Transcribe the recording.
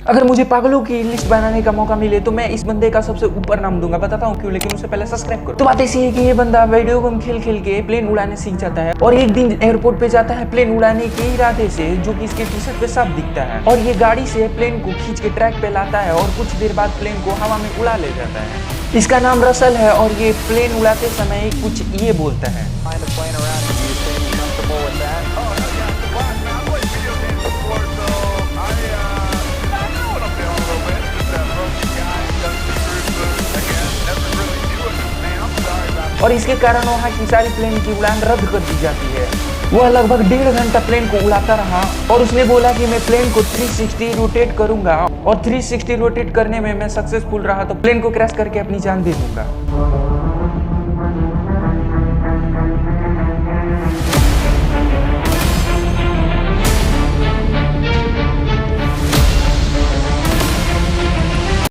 अगर मुझे पागलों की लिस्ट बनाने का मौका मिले तो मैं इस बंदे का सबसे ऊपर नाम दूंगा। बताता हूँ क्यों, लेकिन उससे पहले सब्सक्राइब करो। तो बात ऐसी है कि ये बंदा वीडियो गेम खेल खेल के प्लेन उड़ाने सीख जाता है और एक दिन एयरपोर्ट पे जाता है प्लेन उड़ाने के इरादे से, जो कि इसके टी शर्ट पे साफ दिखता है। और ये गाड़ी से प्लेन को खींच के ट्रैक पे लाता है और कुछ देर बाद प्लेन को हवा में उड़ा ले जाता है। इसका नाम रसल है और ये प्लेन उड़ाते समय कुछ ये बोलता है। और इसके कारण वहाँ की सारी प्लेन की उड़ान रद्द कर दी जाती है। वह लगभग 1.5 घंटा प्लेन को उड़ाता रहा और उसने बोला कि मैं प्लेन को 360 रोटेट करूंगा और 360 रोटेट करने में मैं सक्सेसफुल रहा तो प्लेन को क्रैश करके अपनी जान दे दूंगा।